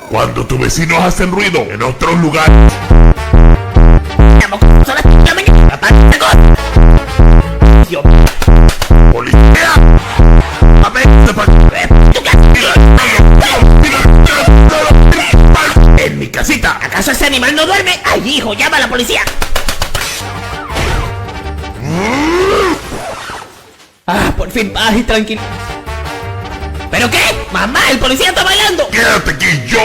Cuando tus vecinos hacen ruido en otros lugares. ¡Policía! ¡En mi casita! ¿Acaso ese animal no duerme? ¡Ay, hijo! ¡Llama a la policía! Ah, por fin paz y tranquilo. ¿Pero qué? ¡Mamá! ¡El policía está bailando! ¡Quédate aquí! ¡Yo!